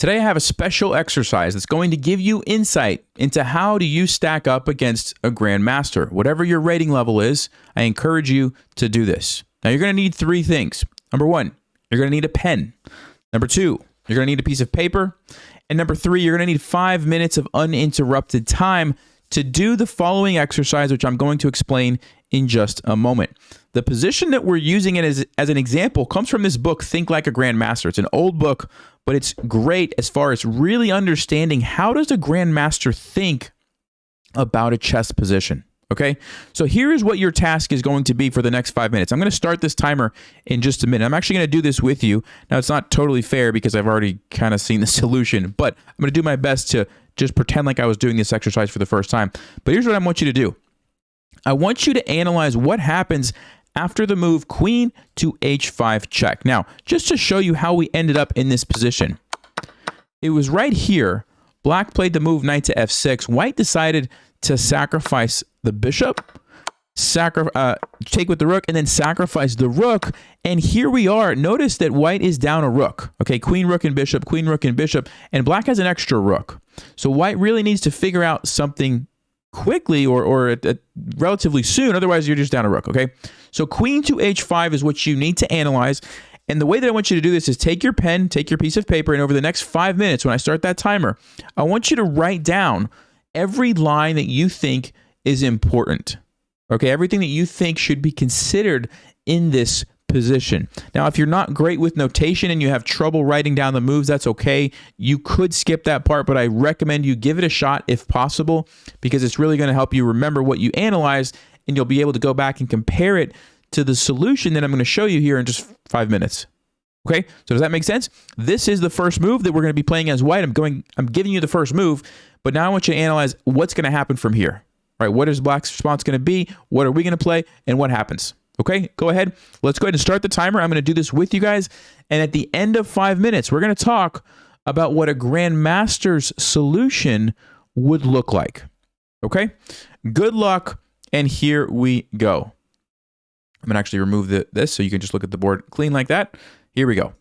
Today I have a special exercise that's going to give you insight into how do you stack up against a Grandmaster. Whatever your rating level is, I encourage you to do this. Now you're going to need three things. Number one, you're going to need a pen. Number two, you're going to need a piece of paper. And number three, you're going to need 5 minutes of uninterrupted time to do the following exercise, which I'm going to explain in just a moment. The position that we're using it as an example comes from this book, Think Like a Grandmaster. It's an old book, but it's great as far as really understanding how does a Grandmaster think about a chess position. Okay, so here is what your task is going to be for the next 5 minutes. I'm going to start this timer in just a minute. I'm actually going to do this with you. Now, it's not totally fair because I've already kind of seen the solution, but I'm going to do my best to just pretend like I was doing this exercise for the first time. But here's what I want you to do. I want you to analyze what happens after the move queen to h5 check. Now, just to show you how we ended up in this position, it was right here. Black played the move knight to f6. White decided to sacrifice the bishop, take with the rook, and then sacrifice the rook. And here we are. Notice that white is down a rook. Okay, queen, rook, and bishop, and black has an extra rook. So white really needs to figure out something quickly or relatively soon. Otherwise, you're just down a rook, okay? So queen to h5 is what you need to analyze. And the way that I want you to do this is take your pen, take your piece of paper, and over the next 5 minutes, when I start that timer, I want you to write down every line that you think is important. Okay, everything that you think should be considered in this position. Now, if you're not great with notation and you have trouble writing down the moves, that's okay. You could skip that part, but I recommend you give it a shot if possible, because it's really going to help you remember what you analyzed, and you'll be able to go back and compare it to the solution that I'm going to show you here in just 5 minutes. Okay, so does that make sense? This is the first move that we're going to be playing as white. I'm giving you the first move, but now I want you to analyze what's going to happen from here. All right, what is black's response going to be? What are we going to play? And what happens? Okay, go ahead. Let's go ahead and start the timer. I'm going to do this with you guys. And at the end of 5 minutes, we're going to talk about what a Grandmaster's solution would look like. Okay, good luck. And here we go. I'm going to actually remove this so you can just look at the board clean like that. Here we go.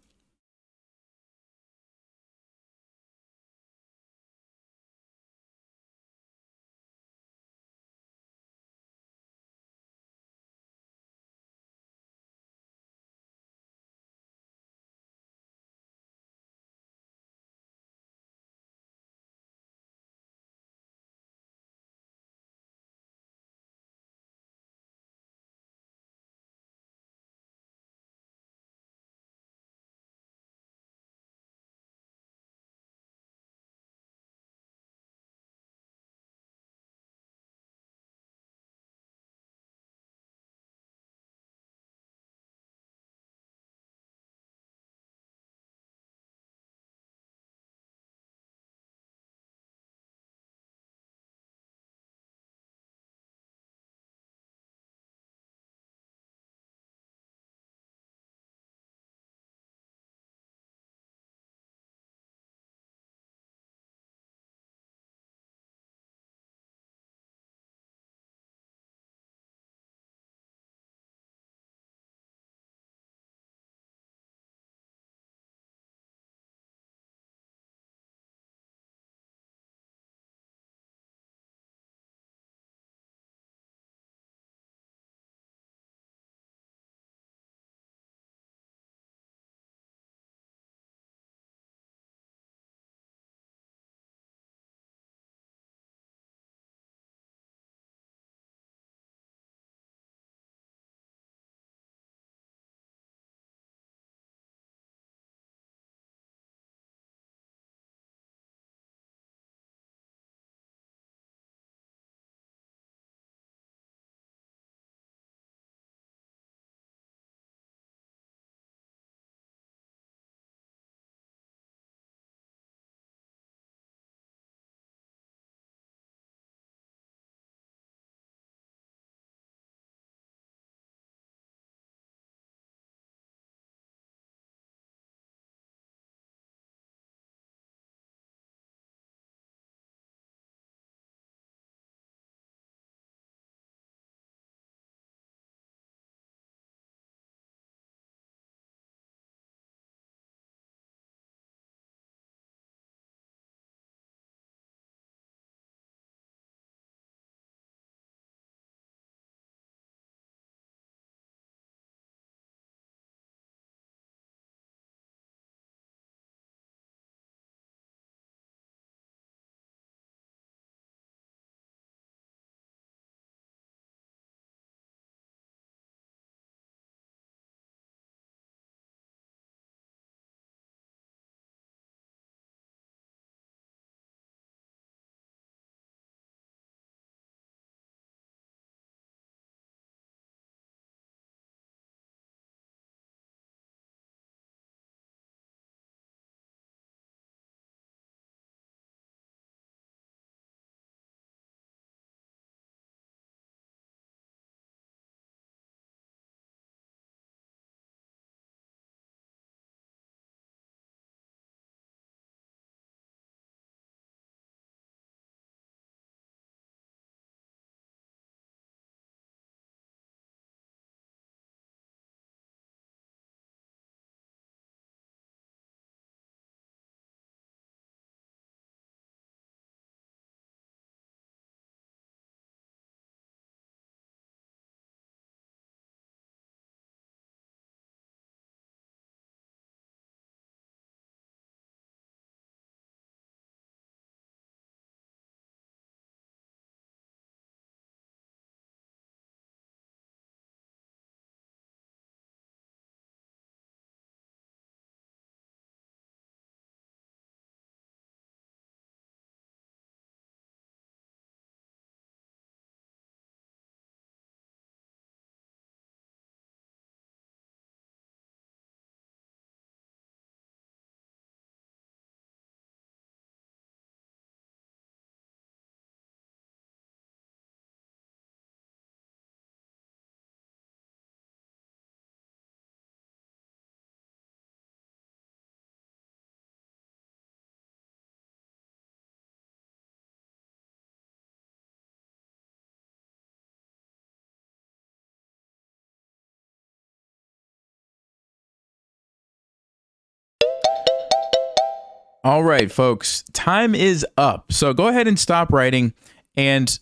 All right, folks, time is up. So go ahead and stop writing. And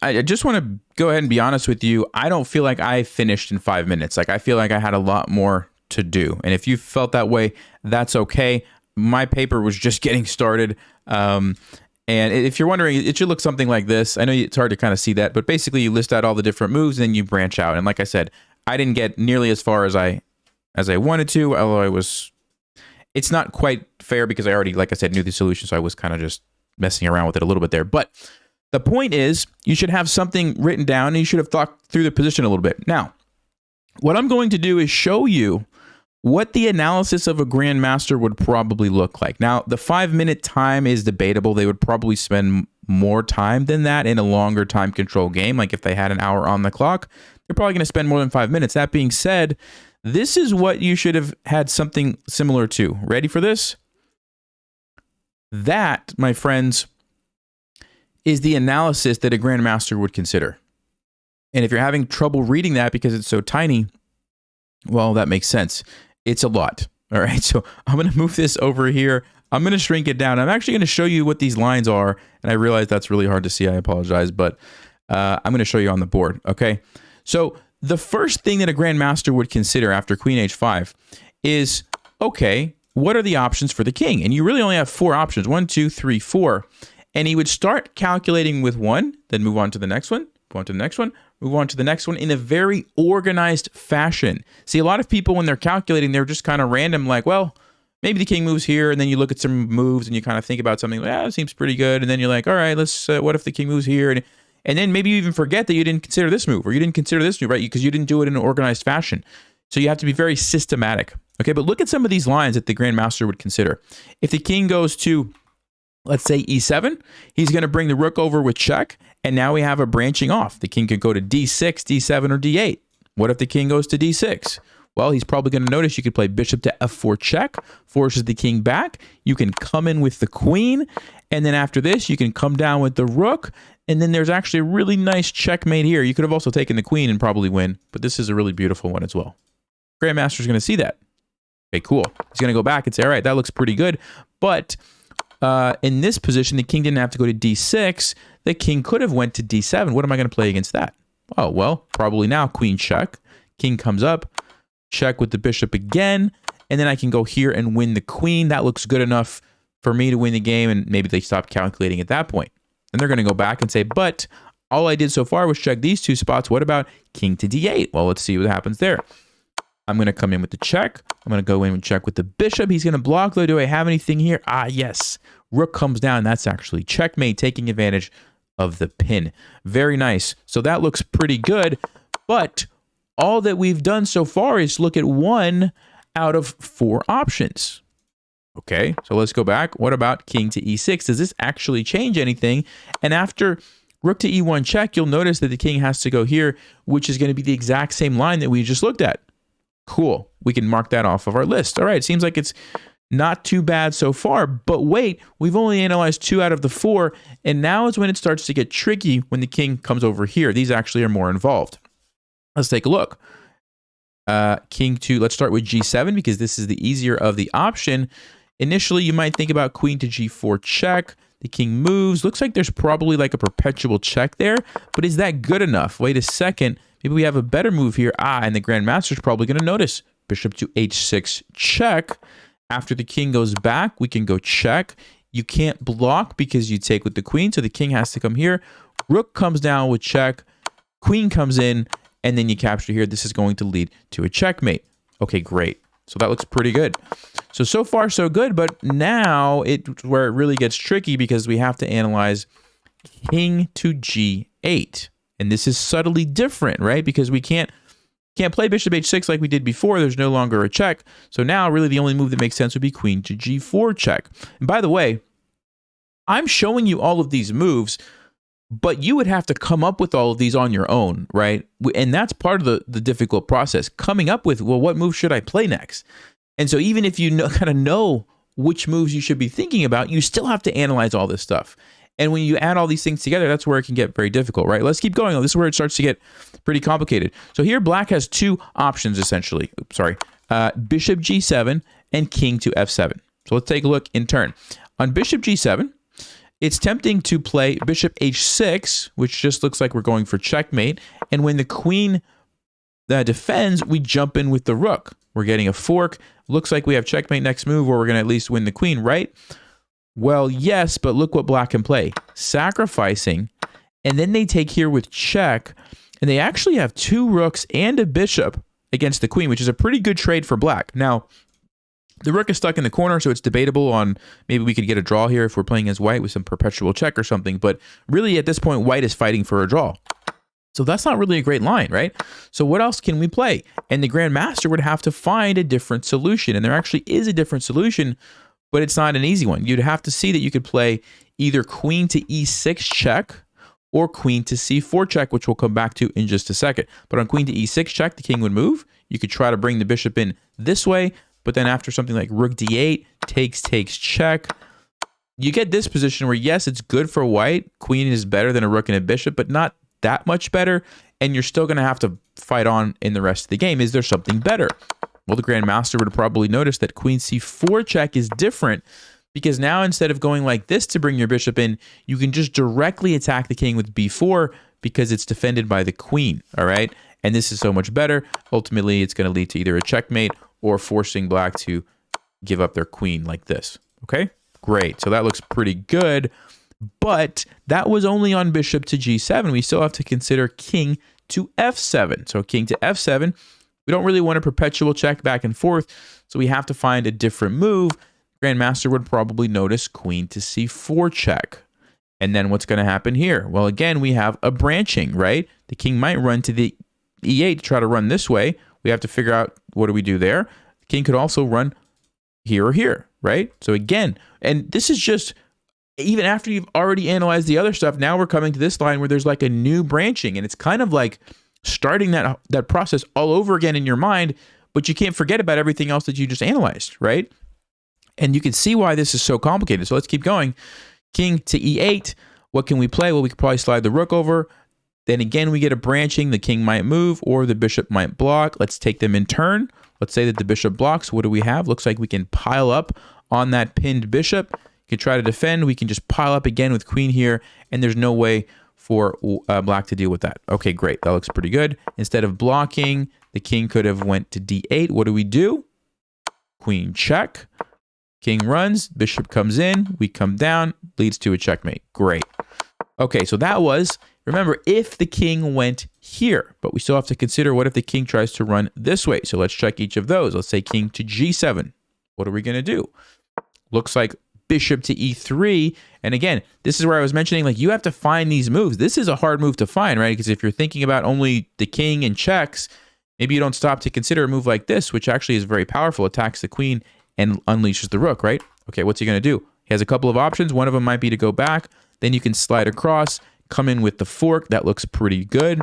I just want to go ahead and be honest with you. I don't feel like I finished in 5 minutes. Like, I feel like I had a lot more to do. And if you felt that way, that's okay. My paper was just getting started. And if you're wondering, it should look something like this. I know it's hard to kind of see that, but basically you list out all the different moves and then you branch out. And like I said, I didn't get nearly as far as I wanted to, although it's not quite fair because I already, like I said, knew the solution, so I was kind of just messing around with it a little bit there. But the point is, you should have something written down, and you should have thought through the position a little bit. Now, what I'm going to do is show you what the analysis of a Grandmaster would probably look like. Now, the 5-minute time is debatable. They would probably spend more time than that in a longer time control game. Like if they had an hour on the clock, they're probably going to spend more than 5 minutes. That being said, this is what you should have had something similar to. Ready for this? That, my friends, is the analysis that a Grandmaster would consider. And if you're having trouble reading that because it's so tiny, well, that makes sense. It's a lot. All right, so I'm going to move this over here. I'm going to shrink it down. I'm actually going to show you what these lines are. And I realize that's really hard to see. I apologize, but I'm going to show you on the board, okay? So the first thing that a Grandmaster would consider after Queen H5 is, okay, what are the options for the king? And you really only have 4 options, 1, 2, 3, 4. And he would start calculating with 1, then move on to the next one, move on to the next one, move on to the next one in a very organized fashion. See, a lot of people, when they're calculating, they're just kind of random, like, well, maybe the king moves here, and then you look at some moves and you kind of think about something, it seems pretty good. And then you're like, all right, let's, what if the king moves here? And then maybe you even forget that you didn't consider this move, or you didn't consider this move, right? Because you didn't do it in an organized fashion. So you have to be very systematic. Okay, but look at some of these lines that the Grandmaster would consider. If the king goes to, let's say, E7, he's going to bring the rook over with check, and now we have a branching off. The king could go to D6, D7, or D8. What if the king goes to D6? Well, he's probably going to notice you could play bishop to F4 check, forces the king back. You can come in with the queen, and then after this, you can come down with the rook, and then there's actually a really nice checkmate here. You could have also taken the queen and probably win, but this is a really beautiful one as well. Grandmaster's going to see that. Okay, cool. He's going to go back and say, all right, that looks pretty good, but in this position, the king didn't have to go to D6. The king could have went to D7. What am I going to play against that? Oh, well, probably now queen check. King comes up, check with the bishop again, and then I can go here and win the queen. That looks good enough for me to win the game, and maybe they stop calculating at that point. And they're going to go back and say, but all I did so far was check these 2 spots. What about king to D8? Well, let's see what happens there. I'm going to come in with the check. I'm going to go in and check with the bishop. He's going to block, though. Do I have anything here? Ah, yes. Rook comes down. That's actually checkmate, taking advantage of the pin. Very nice. So that looks pretty good. But all that we've done so far is look at 1 out of 4 options. Okay, so let's go back. What about king to E6? Does this actually change anything? And after rook to E1 check, you'll notice that the king has to go here, which is going to be the exact same line that we just looked at. Cool. We can mark that off of our list. All right, it seems like it's not too bad so far, but wait, we've only analyzed 2 out of the 4, and now is when it starts to get tricky when the king comes over here. These actually are more involved. Let's take a look. King to, let's start with G7 because this is the easier of the option. Initially, you might think about queen to G4 check. The king moves. Looks like there's probably like a perpetual check there, but is that good enough? Wait a second. Maybe we have a better move here. And the Grandmaster's probably going to notice. Bishop to H6 check. After the king goes back, we can go check. You can't block because you take with the queen, so the king has to come here. Rook comes down with check. Queen comes in, and then you capture here. This is going to lead to a checkmate. Okay, great. So that looks pretty good. So far, so good, but now where it really gets tricky because we have to analyze king to G8. And this is subtly different, right? Because we can't play bishop H6 like we did before. There's no longer a check. So now really the only move that makes sense would be queen to G4 check. And by the way, I'm showing you all of these moves, but you would have to come up with all of these on your own, right? And that's part of the difficult process. Coming up with, well, what move should I play next? And so even if you kind of know which moves you should be thinking about, you still have to analyze all this stuff. And when you add all these things together, that's where it can get very difficult, right? Let's keep going. This is where it starts to get pretty complicated. So here, black has 2 options, essentially. Oops, sorry. Bishop G7 and king to F7. So let's take a look in turn. On bishop g7, it's tempting to play bishop h6, which just looks like we're going for checkmate. And when the queen defends, we jump in with the rook. We're getting a fork. Looks like we have checkmate next move, or we're going to at least win the queen, right? Well, yes, but look what black can play. Sacrificing, and then they take here with check, and they actually have 2 rooks and a bishop against the queen, which is a pretty good trade for black. Now, the rook is stuck in the corner, so it's debatable on maybe we could get a draw here if we're playing as white with some perpetual check or something, but really at this point, white is fighting for a draw. So that's not really a great line, right? So what else can we play? And the Grandmaster would have to find a different solution, and there actually is a different solution, but it's not an easy one. You'd have to see that you could play either queen to e6 check or queen to c4 check, which we'll come back to in just a second. But on queen to e6 check, the king would move. You could try to bring the bishop in this way, but then after something like rook d8, takes, check, you get this position where, yes, it's good for white. Queen is better than a rook and a bishop, but not that much better, and you're still going to have to fight on in the rest of the game. Is there something better? Well, the Grandmaster would probably notice that queen c4 check is different, because now instead of going like this to bring your bishop in, you can just directly attack the king with b4 because it's defended by the queen, all right? And this is so much better. Ultimately, it's going to lead to either a checkmate or forcing black to give up their queen like this, okay? Great, so that looks pretty good, but that was only on bishop to g7. We still have to consider king to f7. So king to f7, we don't really want a perpetual check back and forth, so we have to find a different move. Grandmaster would probably notice queen to c4 check. And then what's going to happen here? Well, again, we have a branching, right? The king might run to the e8 to try to run this way. We have to figure out what do we do there. The king could also run here or here, right? So again, and this is just, even after you've already analyzed the other stuff, now we're coming to this line where there's like a new branching, and it's kind of like starting that process all over again in your mind, but you can't forget about everything else that you just analyzed, right? And you can see why this is so complicated. So let's keep going. King to e8. What can we play? Well, we could probably slide the rook over. Then again, we get a branching. The king might move or the bishop might block. Let's take them in turn. Let's say that the bishop blocks. What do we have? Looks like we can pile up on that pinned bishop. You can try to defend. We can just pile up again with queen here, and there's no way for black to deal with that. Okay, great. That looks pretty good. Instead of blocking, the king could have went to d8. What do? Queen check. King runs, bishop comes in, we come down, leads to a checkmate. Great. Okay, so that was, remember, if the king went here, but we still have to consider what if the king tries to run this way. So let's check each of those. Let's say king to g7. What are we going to do? Looks like bishop to e3. And again, this is where I was mentioning, like, you have to find these moves. This is a hard move to find, right? Because if you're thinking about only the king and checks, maybe you don't stop to consider a move like this, which actually is very powerful, attacks the queen and unleashes the rook, right? Okay, what's he going to do? He has a couple of options. One of them might be to go back. Then you can slide across, come in with the fork. That looks pretty good.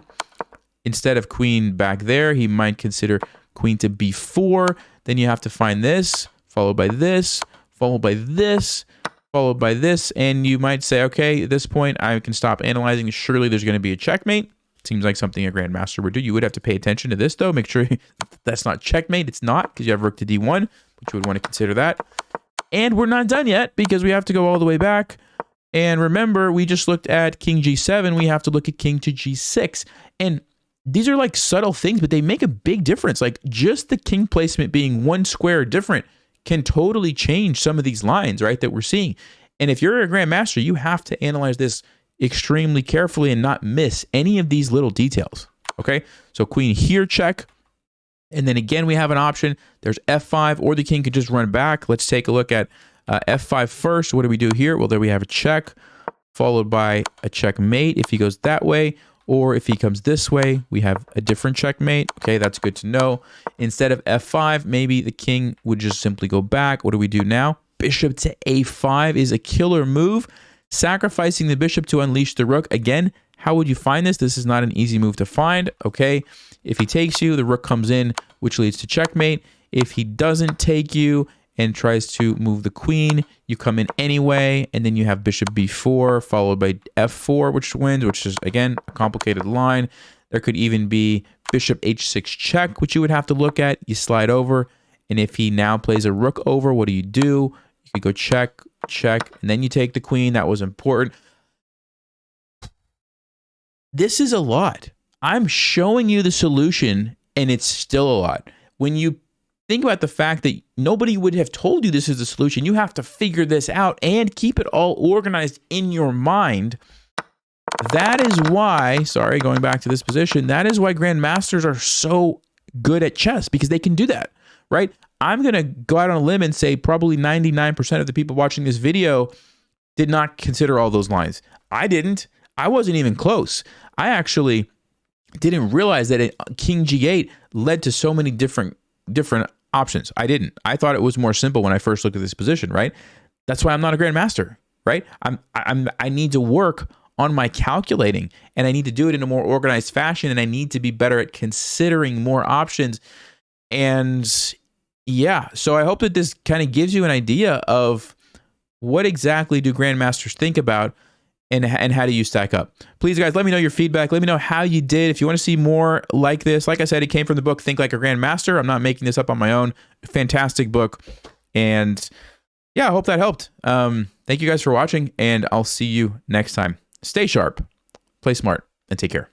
Instead of queen back there, he might consider queen to b4. Then you have to find this, followed by this, followed by this, followed by this. And you might say, okay, at this point, I can stop analyzing. Surely there's going to be a checkmate. Seems like something a Grandmaster would do. You would have to pay attention to this, though. Make sure that's not checkmate. It's not, because you have rook to d1. But you would want to consider that. And we're not done yet, because we have to go all the way back. And remember, we just looked at king g7. We have to look at king to g6. And these are like subtle things, but they make a big difference. Like, just the king placement being one square different can totally change some of these lines, right, that we're seeing. And if you're a Grandmaster, you have to analyze this extremely carefully and not miss any of these little details. Okay, so queen here check. And then again, we have an option. There's f5, or the king could just run back. Let's take a look at f5 first. What do we do here? Well, there we have a check, followed by a checkmate if he goes that way. Or if he comes this way, we have a different checkmate. Okay, that's good to know. Instead of f5, maybe the king would just simply go back. What do we do now? Bishop to a5 is a killer move. Sacrificing the bishop to unleash the rook. Again, how would you find this? This is not an easy move to find, okay? If he takes you, the rook comes in, which leads to checkmate. If he doesn't take you and tries to move the queen, you come in anyway, and then you have bishop b4, followed by f4, which wins, which is, again, a complicated line. There could even be bishop h6 check, which you would have to look at. You slide over, and if he now plays a rook over, what do? You could go check, check, and then you take the queen. That was important. This is a lot. I'm showing you the solution, and it's still a lot. When you think about the fact that nobody would have told you this is the solution, you have to figure this out and keep it all organized in your mind. That is why, sorry, going back to this position, that is why grandmasters are so good at chess, because they can do that, right? I'm going to go out on a limb and say probably 99% of the people watching this video did not consider all those lines. I didn't. I wasn't even close. I actually didn't realize that King G8 led to so many different options. I didn't. I thought it was more simple when I first looked at this position, right? That's why I'm not a grandmaster, right? I need to work on my calculating, and I need to do it in a more organized fashion, and I need to be better at considering more options. And yeah, so I hope that this kind of gives you an idea of what exactly do grandmasters think about, and how do you stack up. Please, guys, let me know your feedback. Let me know how you did. If you want to see more like this, like I said, it came from the book Think Like a Grandmaster. I'm not making this up on my own. Fantastic book. And yeah, I hope that helped. Thank you guys for watching, and I'll see you next time. Stay sharp, play smart, and take care.